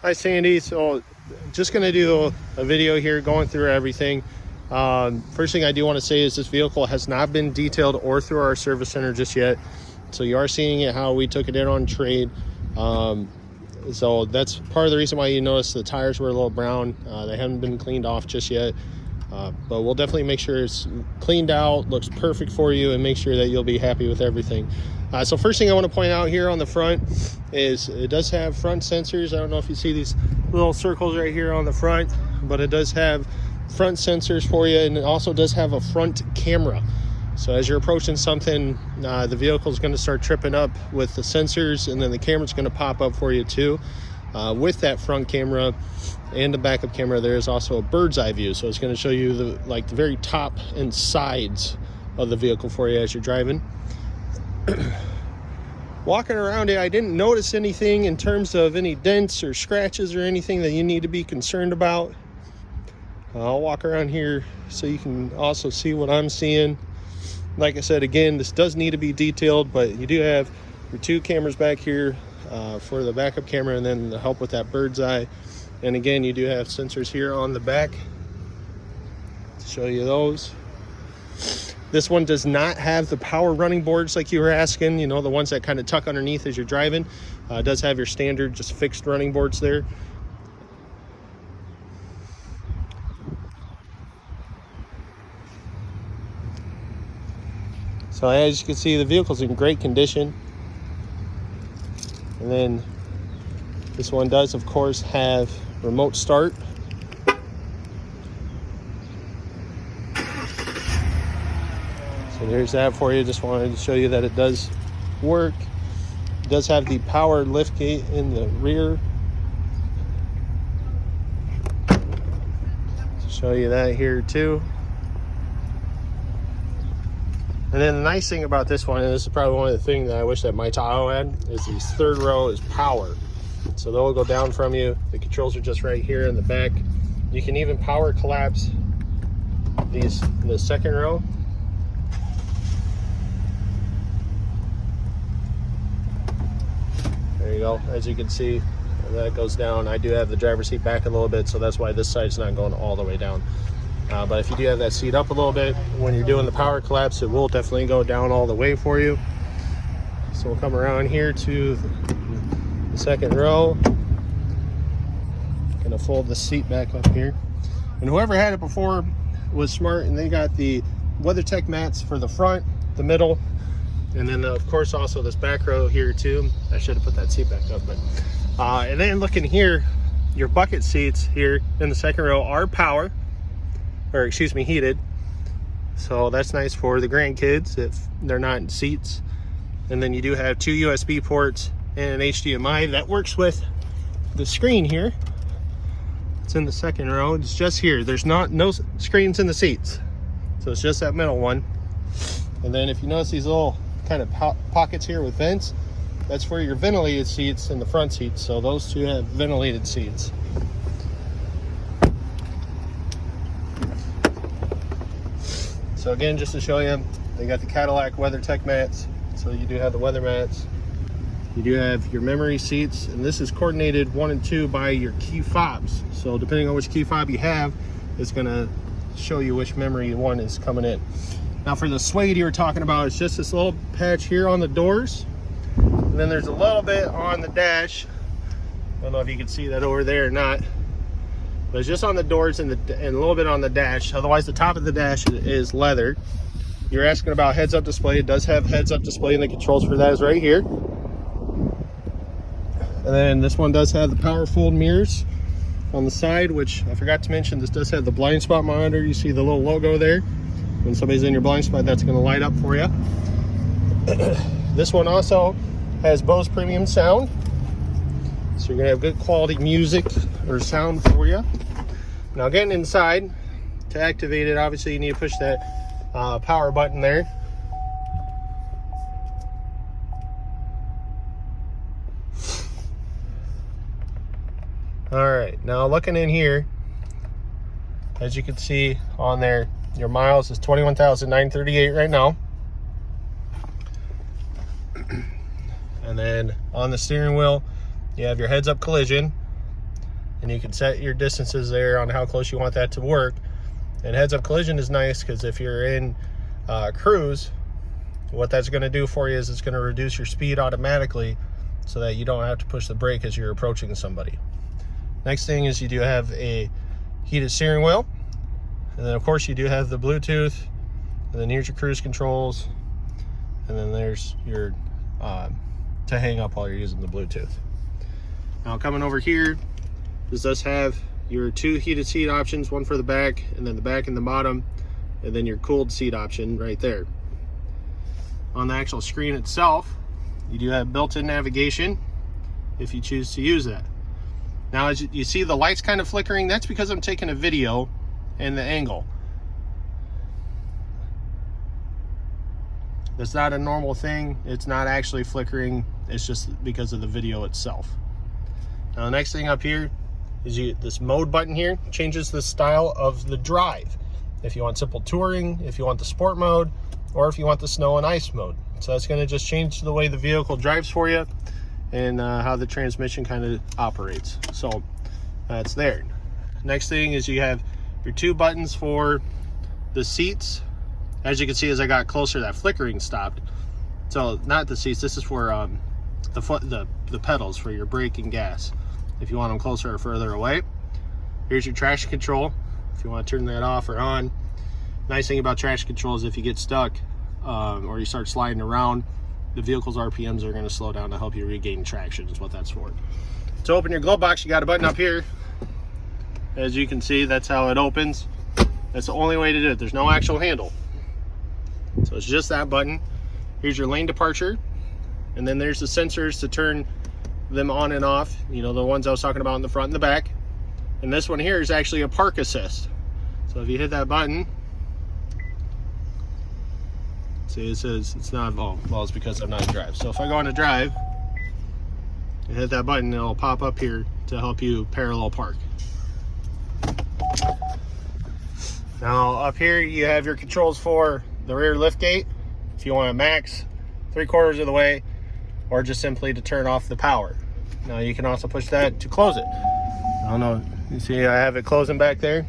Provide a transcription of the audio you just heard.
Hi Sandy, so just going to do a video here going through everything. First thing I do want to say is this vehicle has not been detailed or through our service center just yet. So you are seeing it how we took it in on trade. So that's part of the reason why you notice the tires were a little brown. They haven't been cleaned off just yet. But we'll definitely make sure it's cleaned out, looks perfect for you, and make sure that you'll be happy with everything. So first thing I want to point out here on the front is it does have front sensors. I don't know if you see these little circles right here on the front, but it does have front sensors for you, and it also does have a front camera. So as you're approaching something, the vehicle is going to start tripping up with the sensors, and then the camera's going to pop up for you too. With that front camera and the backup camera, there is also a bird's eye view, so it's going to show you the very top and sides of the vehicle for you as you're driving. Walking around it, I didn't notice anything in terms of any dents or scratches or anything that you need to be concerned about. I'll walk around here so you can also see what I'm seeing. Like I said, again, this does need to be detailed, but you do have your two cameras back here for the backup camera, and then to help with that bird's eye. And again, you do have sensors here on the back to show you those. This one does not have the power running boards like you were asking, you know, the ones that kind of tuck underneath as you're driving. It does have your standard just fixed running boards there. So as you can see, the vehicle's in great condition. And then this one does, of course, have remote start. So there's that for you. Just wanted to show you that it does work. It does have the power liftgate in the rear. Show you that here too. And then the nice thing about this one, and this is probably one of the things that I wish that my Tahoe had, is the third row is power. So they'll go down from you. The controls are just right here in the back. You can even power collapse the second row. There you go. As you can see, that goes down. I do have the driver's seat back a little bit, so that's why this side's not going all the way down. But if you do have that seat up a little bit, when you're doing the power collapse, it will definitely go down all the way for you. So we'll come around here to the second row. Gonna fold the seat back up here. And whoever had it before was smart, and they got the WeatherTech mats for the front, the middle, and then of course also this back row here too. I should have put that seat back up, but and then looking here, your bucket seats here in the second row are power, or excuse me, heated. So that's nice for the grandkids if they're not in seats. And then you do have two USB ports and an HDMI that works with the screen here. It's in the second row. It's just here. There's no screens in the seats, so it's just that middle one. And then if you notice these little kind of pockets here with vents, that's for your ventilated seats in the front seats. So those two have ventilated seats. So again, just to show you, they got the Cadillac WeatherTech mats. So you do have the weather mats. You do have your memory seats, and this is coordinated 1 and 2 by your key fobs. So depending on which key fob you have, it's gonna show you which memory one is coming in. Now for the suede you were talking about, it's just this little patch here on the doors. And then there's a little bit on the dash. I don't know if you can see that over there or not. But it's just on the doors and a little bit on the dash. Otherwise, the top of the dash is leather. You're asking about heads-up display. It does have heads-up display, and the controls for that is right here. And then this one does have the power fold mirrors on the side, which I forgot to mention, this does have the blind spot monitor. You see the little logo there. When somebody's in your blind spot, that's going to light up for you. This one also has Bose premium sound. So you're going to have good quality music or sound for you. Now getting inside, to activate it, obviously you need to push that power button there. All right, now looking in here, as you can see on there, your miles is 21,938 right now. And then on the steering wheel, you have your heads-up collision. and you can set your distances there on how close you want that to work. And heads-up collision is nice because if you're in cruise, what that's going to do for you is it's going to reduce your speed automatically so that you don't have to push the brake as you're approaching somebody. Next thing is you do have a heated steering wheel, and then of course you do have the Bluetooth, and then here's your cruise controls, and then there's your to hang up while you're using the Bluetooth. Now coming over here, this does have your 2 heated seat options, one for the back and then the back and the bottom, and then your cooled seat option right there. On the actual screen itself, you do have built-in navigation if you choose to use that. Now as you see the lights kind of flickering, that's because I'm taking a video and the angle. That's not a normal thing. It's not actually flickering. It's just because of the video itself. Now the next thing up here is this mode button here changes the style of the drive. If you want simple touring, if you want the sport mode, or if you want the snow and ice mode. So that's going to just change the way the vehicle drives for you and how the transmission kind of operates. So that's there. Next thing is you have your 2 buttons for the seats. As you can see, as I got closer, that flickering stopped. So not the seats, this is for the pedals for your brake and gas, if you want them closer or further away. Here's your traction control, if you want to turn that off or on. Nice thing about traction control is if you get stuck or you start sliding around, the vehicle's RPMs are going to slow down to help you regain traction, is what that's for. To open your glove box, you got a button up here. As you can see, that's how it opens. That's the only way to do it. There's no actual handle. So it's just that button. Here's your lane departure. And then there's the sensors to turn them on and off. You know, the ones I was talking about in the front and the back. And this one here is actually a park assist. So if you hit that button, see, it says it's not, oh, well, it's because I'm not in drive. So if I go on a drive and hit that button, it'll pop up here to help you parallel park. Now up here you have your controls for the rear liftgate, if you want to max 3/4 of the way, or just simply to turn off the power. Now you can also push that to close it. I don't know, you see I have it closing back there.